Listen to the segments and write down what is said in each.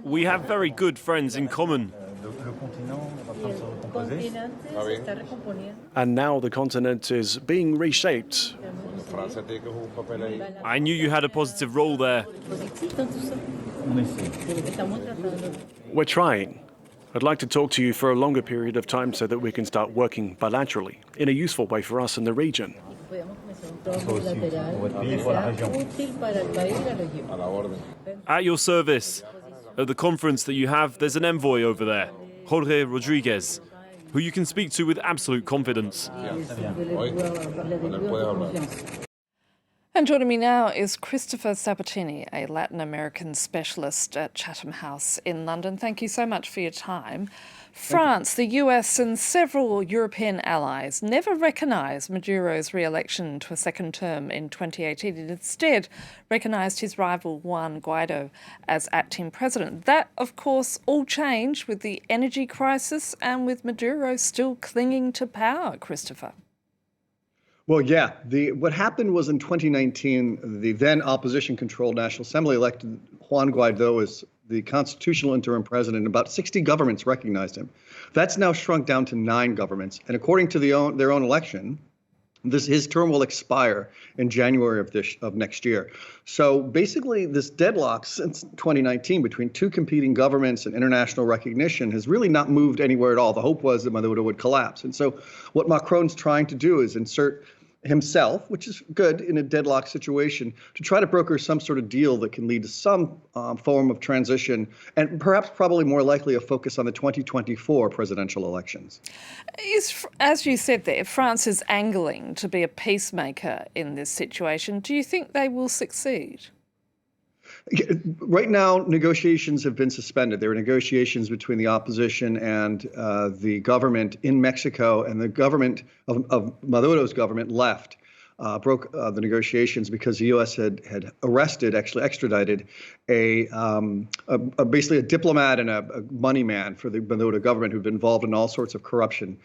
We have very good friends in common. And now the continent is being reshaped. I knew you had a positive role there. We're trying. I'd like to talk to you for a longer period of time so that we can start working bilaterally in a useful way for us in the region. At your service. At the conference that you have, there's an envoy over there, Jorge Rodriguez, who you can speak to with absolute confidence. And joining me now is Christopher Sabatini, a Latin American specialist at Chatham House in London. Thank you so much for your time. France, the US and several European allies never recognised Maduro's re-election to a second term in 2018. It instead recognised his rival Juan Guaido as acting president. That, of course, all changed with the energy crisis and with Maduro still clinging to power, Christopher. Well, yeah. What happened was in 2019, the then opposition-controlled National Assembly elected Juan Guaido as the constitutional interim president. About 60 governments recognized him. That's now shrunk down to 9 governments. And according to their own election, his term will expire in January of next year. So basically, this deadlock since 2019 between 2 competing governments and international recognition has really not moved anywhere at all. The hope was that Maduro would collapse. And so what Macron's trying to do is insert himself, which is good in a deadlock situation, to try to broker some sort of deal that can lead to some form of transition and perhaps probably more likely a focus on the 2024 presidential elections. As you said there, France is angling to be a peacemaker in this situation. Do you think they will succeed? Right now, negotiations have been suspended. There were negotiations between the opposition and the government in Mexico, and the government of Maduro's government broke the negotiations because the U.S. had arrested, actually extradited, basically a diplomat and a money man for the Maduro government who'd been involved in all sorts of corruption.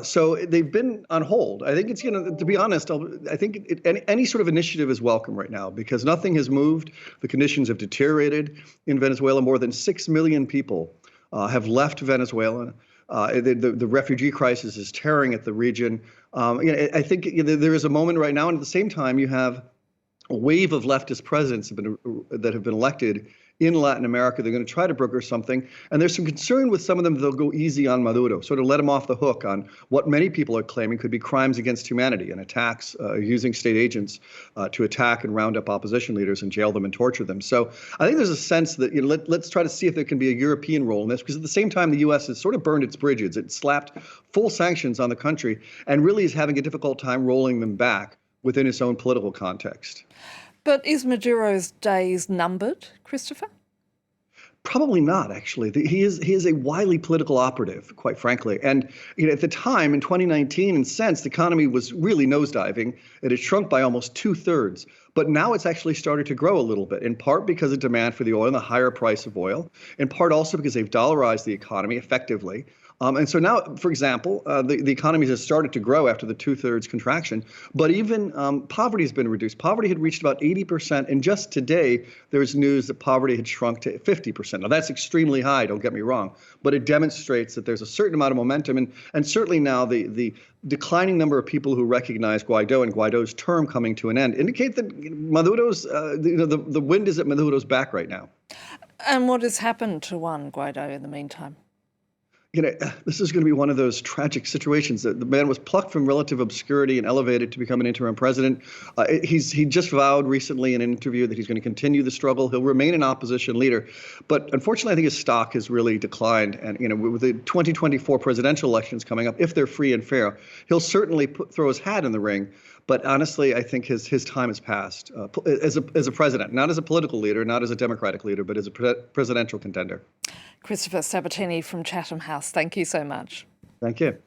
So they've been on hold. I think it's, to be honest, I think any sort of initiative is welcome right now because nothing has moved. The conditions have deteriorated in Venezuela. More than 6 million people have left Venezuela. The refugee crisis is tearing at the region. I think there is a moment right now, and at the same time, you have a wave of leftist presidents that have been elected in Latin America. They're going to try to broker something. And there's some concern with some of them that they'll go easy on Maduro, sort of let him off the hook on what many people are claiming could be crimes against humanity and attacks using state agents to attack and round up opposition leaders and jail them and torture them. So I think there's a sense that let's try to see if there can be a European role in this, because at the same time, the U.S. has sort of burned its bridges. It slapped full sanctions on the country and really is having a difficult time rolling them back within its own political context. But is Maduro's days numbered, Christopher? Probably not, actually. He is a wily political operative, quite frankly. And at the time, in 2019, since the economy was really nosediving, it had shrunk by almost 2/3. But now it's actually started to grow a little bit, in part because of demand for the oil and the higher price of oil, in part also because they've dollarized the economy effectively. And so now, for example, the economy has started to grow after the 2/3 contraction, but even poverty has been reduced. Poverty had reached about 80%, and just today there was news that poverty had shrunk to 50%. Now that's extremely high, don't get me wrong, but it demonstrates that there's a certain amount of momentum, and certainly now the declining number of people who recognize Guaido and Guaido's term coming to an end indicate that Maduro's, the wind is at Maduro's back right now. And what has happened to Juan Guaido in the meantime? This is going to be one of those tragic situations that the man was plucked from relative obscurity and elevated to become an interim president. He just vowed recently in an interview that he's going to continue the struggle. He'll remain an opposition leader. But unfortunately, I think his stock has really declined. And, with the 2024 presidential elections coming up, if they're free and fair, he'll certainly throw his hat in the ring. But honestly, I think his time has passed as a president, not as a political leader, not as a Democratic leader, but as a presidential contender. Christopher Sabatini from Chatham House, thank you so much. Thank you.